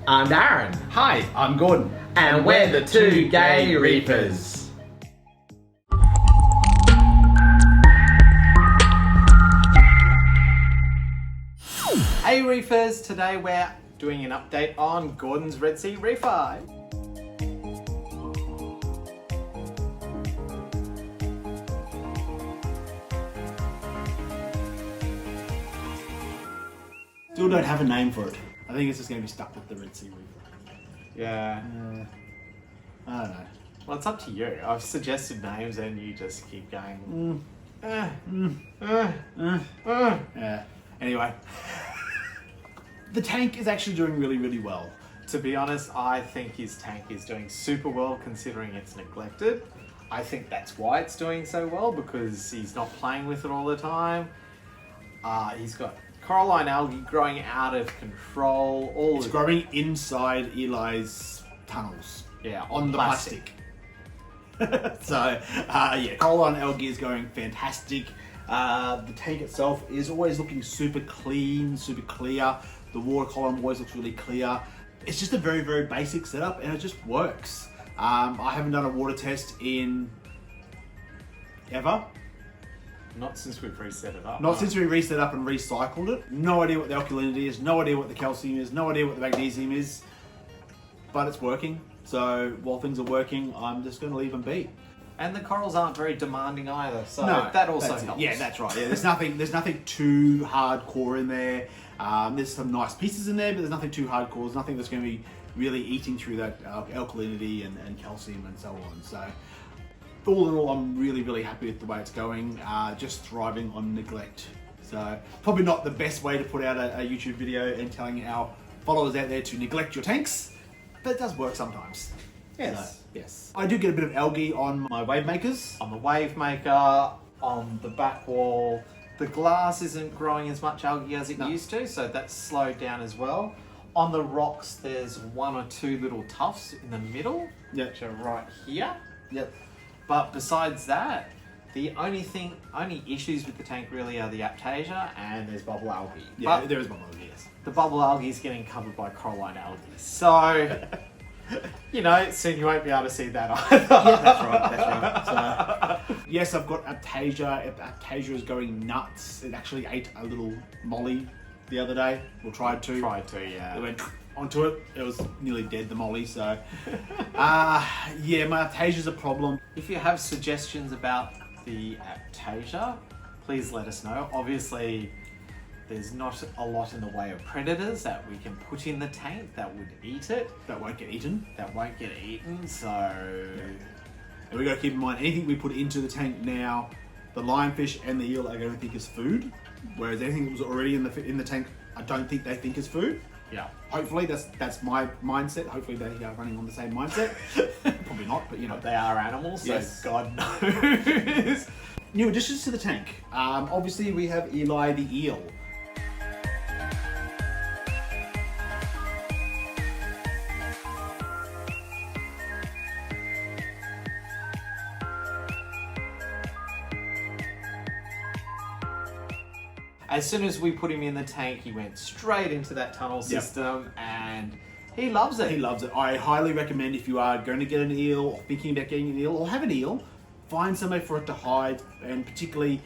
I'm Darren, Hi, I'm Gordon. and we're the two gay reapers. Hey Reefers, today we're doing an update on Gordon's Red Sea Reefer. Still don't have a name for it. I think it's just going to be stuck with the Red Sea Reaper. Yeah. I don't know. Well, it's up to you. I've suggested names and you just keep going. Yeah. Anyway, the tank is actually doing really, really well. To be honest, I think his tank is doing super well considering it's neglected. I think that's why it's doing so well, because he's not playing with it all the time. He's got coralline algae growing out of control. It's growing inside Eli's tunnels. Yeah, on the plastic. So, yeah, coralline algae is going fantastic. The tank itself is always looking super clean, super clear. The water column always looks really clear. It's just a very, very basic setup and it just works. I haven't done a water test in ever. Not since we've reset it up. Not since we reset up and recycled it. No idea what the alkalinity is, no idea what the calcium is, no idea what the magnesium is, but it's working. So while things are working, I'm just going to leave them be. And the corals aren't very demanding either, so No, that also that's it. helps. Yeah, that's right. Yeah, there's nothing too hardcore in there. There's some nice pieces in there, but there's nothing too hardcore. There's nothing that's going to be really eating through that alkalinity and calcium and so on. So all in all, I'm really, really happy with the way it's going. Just thriving on neglect. So probably not the best way to put out a YouTube video and telling our followers out there to neglect your tanks, but it does work sometimes. Yes. So, yes. I do get a bit of algae on my wave makers. On the wave maker, on the back wall, the glass isn't growing as much algae as it used to, so that's slowed down as well. On the rocks, there's one or two little tufts in the middle, which are right here. Yep. But besides that, the only issues with the tank really are the Aiptasia and there's bubble algae. Yeah, But there is bubble algae, yes. the bubble algae is getting covered by coralline algae. So, soon you won't be able to see that either. Yeah, that's right. So, yes, I've got Aiptasia. Aiptasia is going nuts. It actually ate a little molly the other day, or tried to. Yeah. It went onto it. It was nearly dead, the molly. So, yeah, my Aiptasia's a problem. If you have suggestions about the Aiptasia, please let us know. Obviously, there's not a lot in the way of predators that we can put in the tank that would eat it. That won't get eaten. So... And we got to keep in mind, anything we put into the tank now, the lionfish and the eel are going to think is food, whereas anything that was already in the tank, I don't think they think is food. Yeah. Hopefully, that's my mindset. Hopefully, they are running on the same mindset. Probably not, but They are animals, so Yes. God knows. New additions to the tank. Obviously, we have Eli the eel. As soon as we put him in the tank, he went straight into that tunnel system and he loves it. He loves it. I highly recommend, if you are going to get an eel or thinking about getting an eel or have an eel, find somewhere for it to hide, and particularly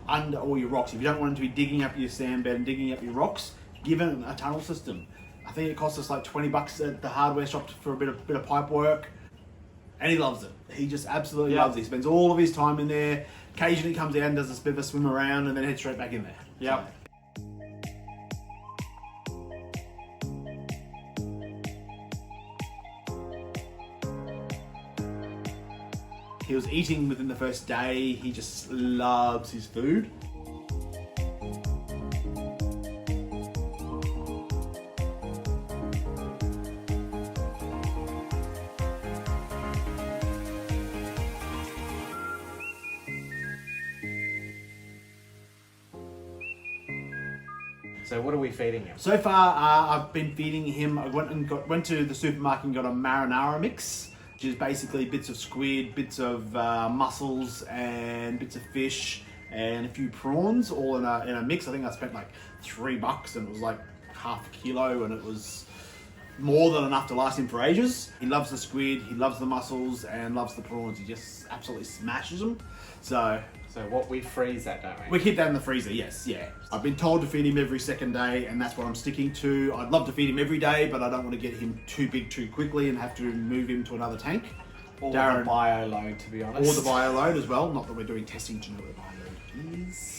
under all your rocks. If you don't want it to be digging up your sandbed and digging up your rocks, give it a tunnel system. I think it costs us like $20 at the hardware shop for a bit of pipe work, and he loves it. He just absolutely loves it. He spends all of his time in there. Occasionally comes out and does a bit of a swim around and then heads straight back in there. Yep. He was eating within the first day. He just loves his food. So what are we feeding him? So far, I've been feeding him. I went to the supermarket and got a marinara mix, which is basically bits of squid, bits of mussels, and bits of fish, and a few prawns, all in a mix. I think I spent like $3, and it was like half a kilo, and it was more than enough to last him for ages. He loves the squid, he loves the mussels, and loves the prawns. He just absolutely smashes them. So we freeze that, don't we? we keep that in the freezer, yes, yeah. I've been told to feed him every second day, and that's what I'm sticking to. I'd love to feed him every day, but I don't want to get him too big too quickly and have to move him to another tank. Or the bio load, to be honest. Or the bio load as well. Not that we're doing testing to know what the bio load is.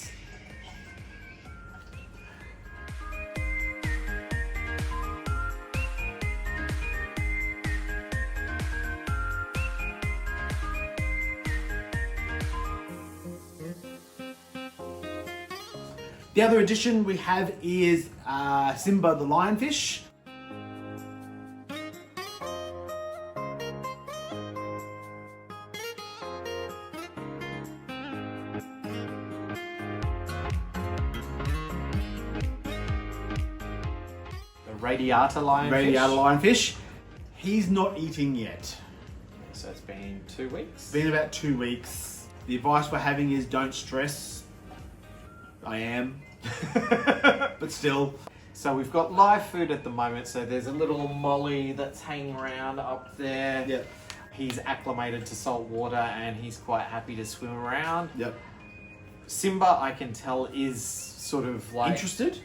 The other addition we have is Simba the lionfish. The radiata lionfish. Radiata lionfish. He's not eating yet. So it's been 2 weeks. It's been about 2 weeks. The advice we're having is don't stress. I am. But still. So we've got live food at the moment. So there's a little molly that's hanging around up there. Yep. He's acclimated to salt water and he's quite happy to swim around. Yep. Simba, I can tell, is sort of like... Interested?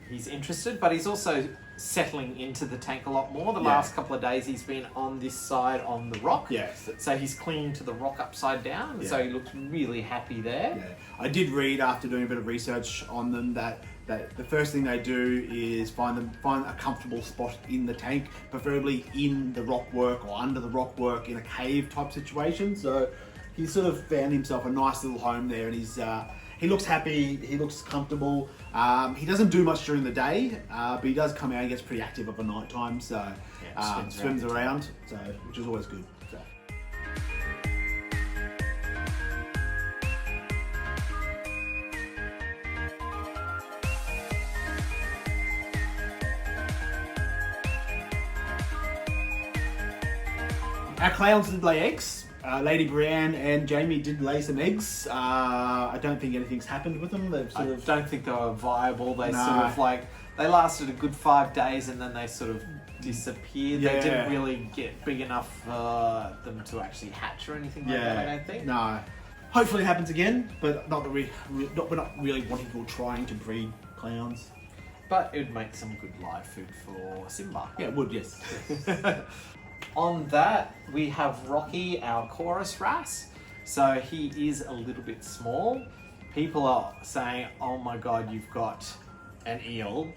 He's interested, but he's also settling into the tank a lot more. The last couple of days he's been on this side on the rock. Yes. So he's clinging to the rock upside down. Yeah. So he looks really happy there. Yeah. I did read after doing a bit of research on them that the first thing they do is find a comfortable spot in the tank, preferably in the rock work or under the rock work in a cave type situation. So he's sort of found himself a nice little home there, and he looks happy, he looks comfortable. He doesn't do much during the day, but he does come out and gets pretty active of a night time, so swims around, so which is always good. So. Our clowns did lay eggs. Lady Brienne and Jamie did lay some eggs. I don't think anything's happened with them. They've I don't think they were viable. They No. sort of like, they lasted a good 5 days and then they sort of disappeared. Yeah. They didn't really get big enough for them to actually hatch or anything like that, I don't think. No. Hopefully it happens again, but not that we're not really wanting or trying to breed clowns. But it would make some good live food for Simba. Yeah, it would, yes. On that, we have Rocky, our chorus wrasse. So he is a little bit small. People are saying, oh my God, you've got an eel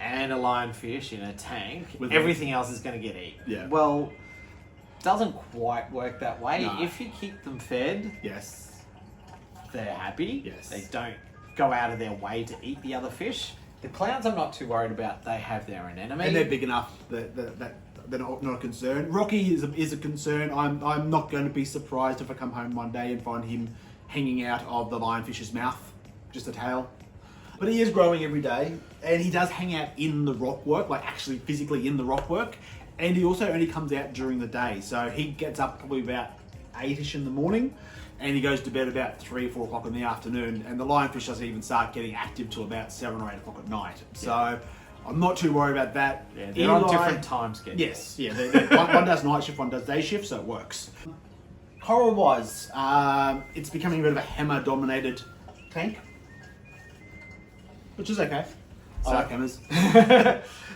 and a lionfish in a tank. With Everything else is going to get eaten. Yeah. Well, doesn't quite work that way. No. If you keep them fed, Yes. they're happy. Yes. They don't go out of their way to eat the other fish. The clowns I'm not too worried about. They have their own enemy. And they're big enough that they're not a concern. Rocky is a concern. I'm not going to be surprised if I come home one day and find him hanging out of the lionfish's mouth, just a tail. But he is growing every day, and he does hang out in the rock work, like actually physically in the rock work. And he also only comes out during the day, so he gets up probably about 8ish in the morning, and he goes to bed about 3 or 4 o'clock in the afternoon. And the lionfish doesn't even start getting active till about 7 or 8 o'clock at night. So I'm not too worried about that. Yeah, they're on different time schedules. Yes, yeah. One does night shift, one does day shift, so it works. Coral-wise, it's becoming a bit of a hammer-dominated tank, which is okay. I like hammers.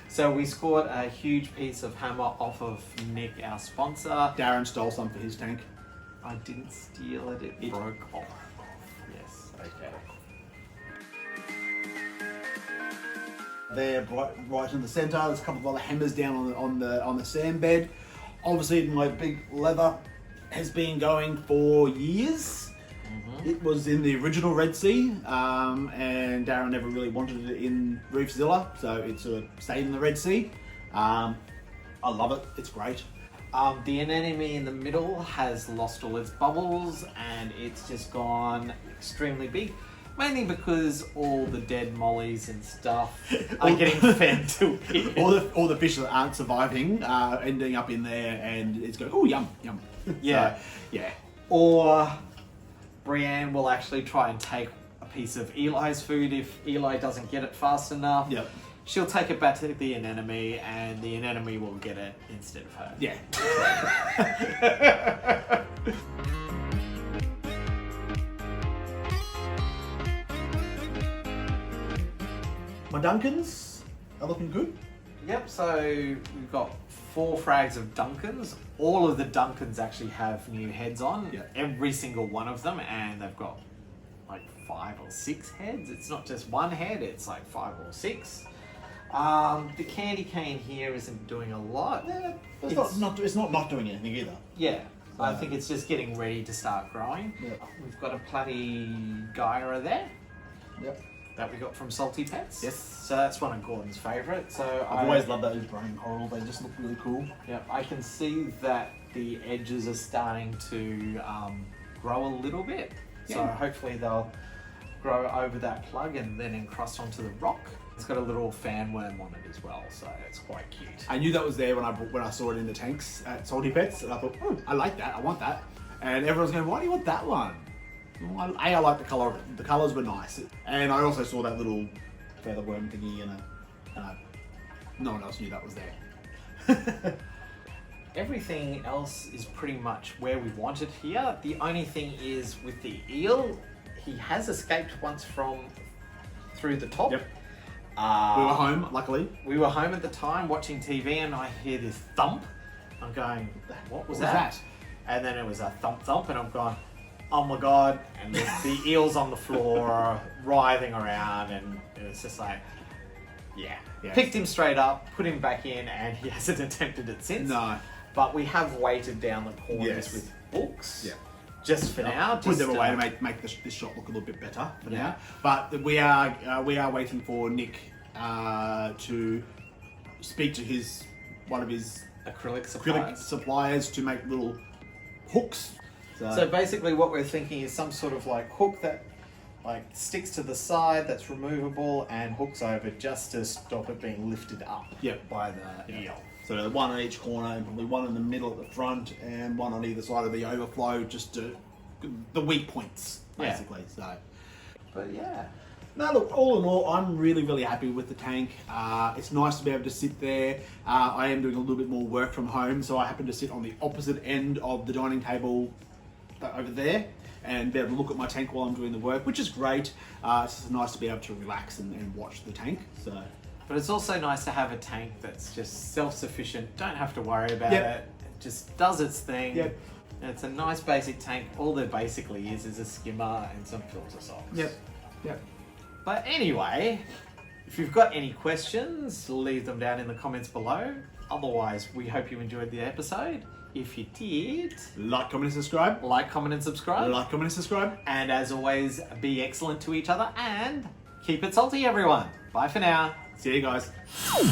So we scored a huge piece of hammer off of Nick, our sponsor. Darren stole some for his tank. I didn't steal it, it broke off. Yes, okay. There, right in the centre. There's a couple of other hammers down on the sand bed. Obviously, my big lever has been going for years. It was in the original Red Sea, and Darren never really wanted it in Reefzilla, so it sort of stayed in the Red Sea. I love it. It's great. The anemone in the middle has lost all its bubbles and it's just gone extremely big. Mainly because all the dead mollies and stuff are getting fed to it. All the fish that aren't surviving are ending up in there, and it's going, oh, yum, yum. Yeah. So, yeah. Or Brienne will actually try and take a piece of Eli's food if Eli doesn't get it fast enough. Yep. she'll take it back to the anemone, and the anemone will get it instead of her. Yeah. My Duncans are looking good. Yep, so we've got 4 frags of Duncans. All of the Duncans actually have new heads on. Yeah. Every single one of them, and they've got like 5 or 6 heads. It's not just one head, it's like 5 or 6. The candy cane here isn't doing a lot. Yeah, but it's not doing anything either. Yeah, I think it's just getting ready to start growing. Yeah. We've got a Platy Gyra there Yep. that we got from Salty Pets. Yes. So that's one of Gordon's favourites. So I've always loved those running coral. They just look really cool. Yep, I can see that the edges are starting to grow a little bit. So Yeah. hopefully they'll grow over that plug and then encrust onto the rock. It's got a little fan worm on it as well, so it's quite cute. I knew that was there when I saw it in the tanks at Salty Pets, and I thought, oh, I like that. I want that. And everyone's going, why do you want that one? Well, I like the colour of it. The colours were nice. And I also saw that little feather worm thingy, and no one else knew that was there. Everything else is pretty much where we want it here. The only thing is with the eel, he has escaped once from through the top. Yep. We were home, luckily. We were home at the time watching TV, and I hear this thump. I'm going, what was that? And then it was a thump thump, and I'm going, oh my god. And the eel's on the floor, writhing around, and it's just like, yeah. Picked him straight up, put him back in, and he hasn't attempted it since. No. But we have weighted down the corners Yes. with books. Yeah. Just for now. Put them just, away to make this shot look a little bit better for Yeah. now. But we are waiting for Nick to speak to one of his acrylic acrylic supplies. suppliers to make little hooks. So basically what we're thinking is some sort of like hook that like sticks to the side, that's removable and hooks over just to stop it being lifted up Yep. by the eel. So one on each corner, and probably one in the middle at the front, and one on either side of the overflow, just to the weak points, Yeah. basically. So, But yeah. no, look, all in all, I'm really, really happy with the tank. It's nice to be able to sit there. I am doing a little bit more work from home, so I happen to sit on the opposite end of the dining table over there and be able to look at my tank while I'm doing the work, which is great. It's just nice to be able to relax and watch the tank. So. But it's also nice to have a tank that's just self-sufficient, don't have to worry about Yep. it, it just does its thing. Yep. And it's a nice basic tank. All there basically is a skimmer and some filter socks. Yep. But anyway, if you've got any questions, leave them down in the comments below. Otherwise, we hope you enjoyed the episode. If you did, Like, comment, and subscribe. like, comment, and subscribe. Like, comment, and subscribe. And as always, be excellent to each other and keep it salty, everyone. Bye for now. See you guys. Woo!